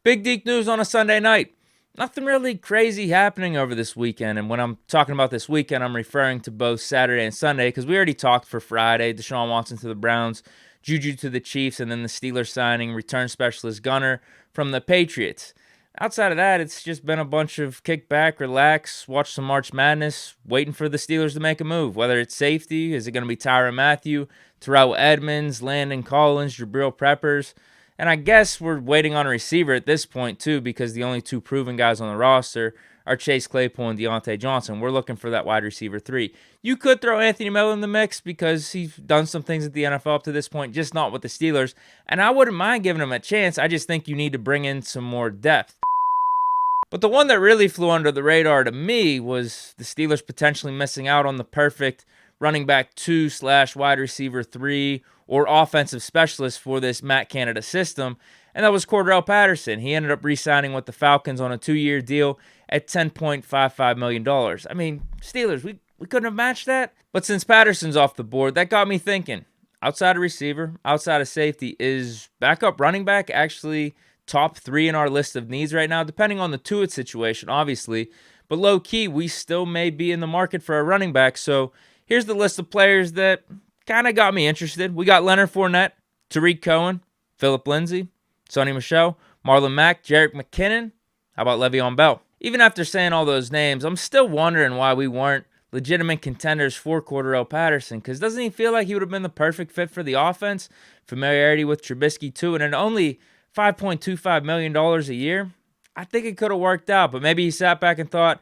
Big Deke news on a Sunday night. Nothing really crazy happening over this weekend. And when I'm talking about this weekend, I'm referring to both Saturday and Sunday because we already talked for Friday. Deshaun Watson to the Browns, Juju to the Chiefs, and then the Steelers signing return specialist Gunner from the Patriots. Outside of that, it's just been a bunch of kick back, relax, watch some March Madness, waiting for the Steelers to make a move. Whether it's safety, is it going to be Tyrann Mathieu, Terrell Edmonds, Landon Collins, Jabril Peppers? And I guess we're waiting on a receiver at this point, too, because the only two proven guys on the roster are Chase Claypool and Deontay Johnson. We're looking for that wide receiver 3. You could throw Anthony Miller in the mix because he's done some things at the NFL up to this point, just not with the Steelers. And I wouldn't mind giving him a chance. I just think you need to bring in some more depth. But the one that really flew under the radar to me was the Steelers potentially missing out on the perfect running back 2 / wide receiver 3 or offensive specialist for this Matt Canada system, and that was Cordarrelle Patterson. He ended up re-signing with the Falcons on a 2-year deal at $10.55 million. I mean, Steelers, we couldn't have matched that. But since Patterson's off the board, that got me thinking. Outside of receiver, outside of safety, is backup running back actually top 3 in our list of needs right now, depending on the Tuitt situation, obviously. But low-key, we still may be in the market for a running back. So here's the list of players that kind of got me interested. We got Leonard Fournette, Tariq Cohen, Phillip Lindsay, Sonny Michel, Marlon Mack, Jerick McKinnon. How about Le'Veon Bell? Even after saying all those names, I'm still wondering why we weren't legitimate contenders for Cordarrelle Patterson, because doesn't he feel like he would have been the perfect fit for the offense? Familiarity with Trubisky, too, and only $5.25 million a year. I think it could have worked out, but maybe he sat back and thought,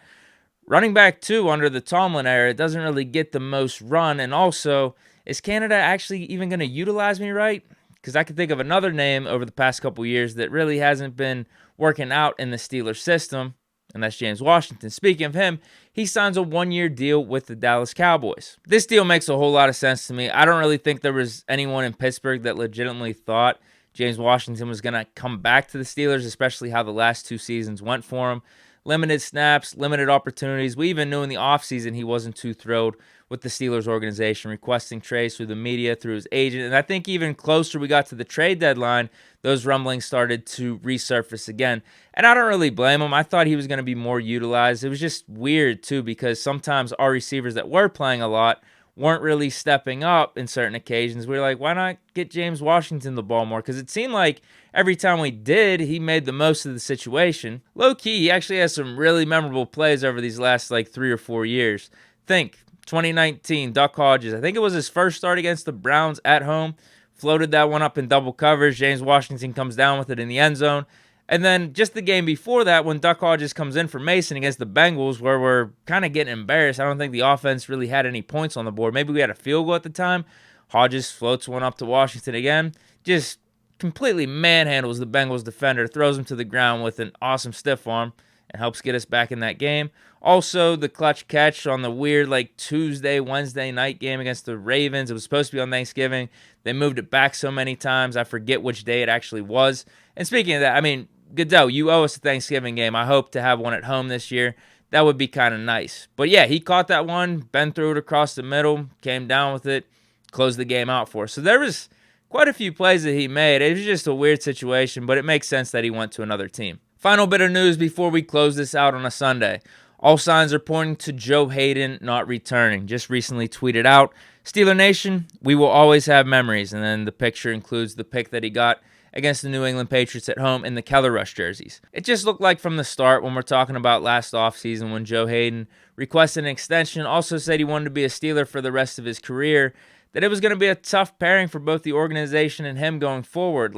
running back 2 under the Tomlin era doesn't really get the most run, and also, is Canada actually even going to utilize me right? Because I can think of another name over the past couple years that really hasn't been working out in the Steelers system, and that's James Washington. Speaking of him, he signs a 1-year deal with the Dallas Cowboys. This deal makes a whole lot of sense to me. I don't really think there was anyone in Pittsburgh that legitimately thought James Washington was going to come back to the Steelers, especially how the last 2 seasons went for him. Limited snaps, limited opportunities. We even knew in the offseason he wasn't too thrilled with the Steelers organization, requesting trades through the media, through his agent. And I think even closer we got to the trade deadline, those rumblings started to resurface again. And I don't really blame him. I thought he was going to be more utilized. It was just weird, too, because sometimes our receivers that were playing a lot weren't really stepping up in certain occasions. We were like, why not get James Washington the ball more? Because it seemed like every time we did, he made the most of the situation. Low-key, he actually has some really memorable plays over these last 3 or 4 years. Think 2019, Duck Hodges. I think it was his first start against the Browns at home. Floated that one up in double coverage. James Washington comes down with it in the end zone. And then just the game before that, when Duck Hodges comes in for Mason against the Bengals, where we're kind of getting embarrassed. I don't think the offense really had any points on the board. Maybe we had a field goal at the time. Hodges floats one up to Washington again. Just completely manhandles the Bengals defender, throws him to the ground with an awesome stiff arm, and helps get us back in that game. Also, the clutch catch on the weird Tuesday, Wednesday night game against the Ravens. It was supposed to be on Thanksgiving. They moved it back so many times. I forget which day it actually was. And speaking of that, I mean, Goodell, you owe us a Thanksgiving game. I hope to have one at home this year. That would be kind of nice. But yeah, he caught that one. Ben threw it across the middle, came down with it, closed the game out for us. So there was quite a few plays that he made. It was just a weird situation, but it makes sense that he went to another team. Final bit of news before we close this out on a Sunday. All signs are pointing to Joe Haden not returning. Just recently tweeted out, Steeler Nation, we will always have memories. And then the picture includes the pick that he got against the New England Patriots at home in the Keller Rush jerseys. It just looked like from the start when we're talking about last offseason when Joe Haden requested an extension, also said he wanted to be a Steeler for the rest of his career, that it was going to be a tough pairing for both the organization and him going forward.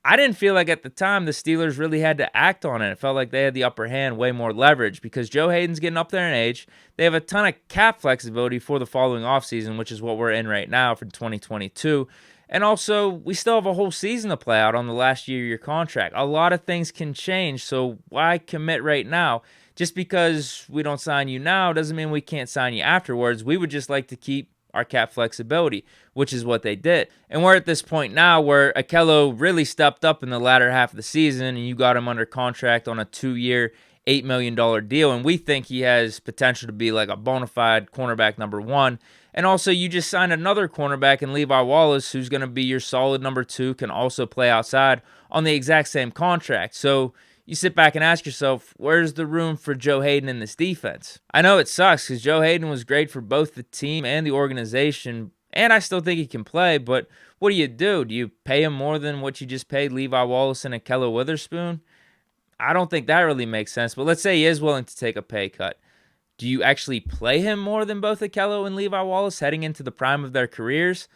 I didn't feel like at the time the Steelers really had to act on it. It felt like they had the upper hand, way more leverage, because Joe Haden's getting up there in age. They have a ton of cap flexibility for the following offseason, which is what we're in right now for 2022. And also, we still have a whole season to play out on the last year of your contract. A lot of things can change, so why commit right now? Just because we don't sign you now doesn't mean we can't sign you afterwards. We would just like to keep our cap flexibility, which is what they did. And we're at this point now where Akello really stepped up in the latter half of the season, and you got him under contract on a 2-year, $8 million deal, and we think he has potential to be like a bona fide cornerback number one. And also, you just signed another cornerback in Levi Wallace, who's going to be your solid number two, can also play outside on the exact same contract. So you sit back and ask yourself, where's the room for Joe Haden in this defense? I know it sucks because Joe Haden was great for both the team and the organization, and I still think he can play, but what do? Do you pay him more than what you just paid Levi Wallace and Ahkello Witherspoon? I don't think that really makes sense, but let's say he is willing to take a pay cut. Do you actually play him more than both Ahkello and Levi Wallace heading into the prime of their careers?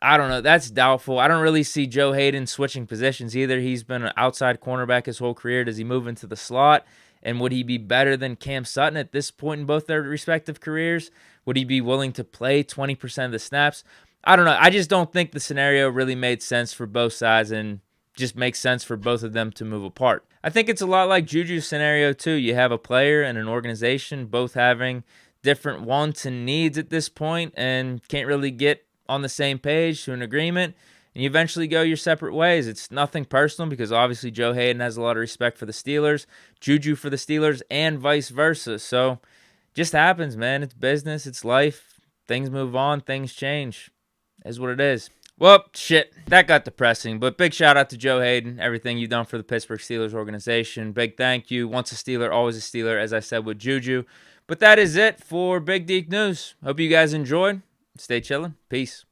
I don't know. That's doubtful. I don't really see Joe Haden switching positions either. He's been an outside cornerback his whole career. Does he move into the slot? And would he be better than Cam Sutton at this point in both their respective careers? Would he be willing to play 20% of the snaps? I don't know. I just don't think the scenario really made sense for both sides and just makes sense for both of them to move apart. I think it's a lot like Juju's scenario too. You have a player and an organization both having different wants and needs at this point and can't really get on the same page to an agreement, and you eventually go your separate ways. It's nothing personal because obviously Joe Haden has a lot of respect for the Steelers, Juju for the Steelers, and vice versa. So just happens, man. It's business. It's life. Things move on. Things change. Is what it is. Well, shit, that got depressing, but big shout out to Joe Haden, everything you've done for the Pittsburgh Steelers organization. Big thank you. Once a Steeler, always a Steeler, as I said with Juju. But that is it for Big Deke News. Hope you guys enjoyed. Stay chilling. Peace.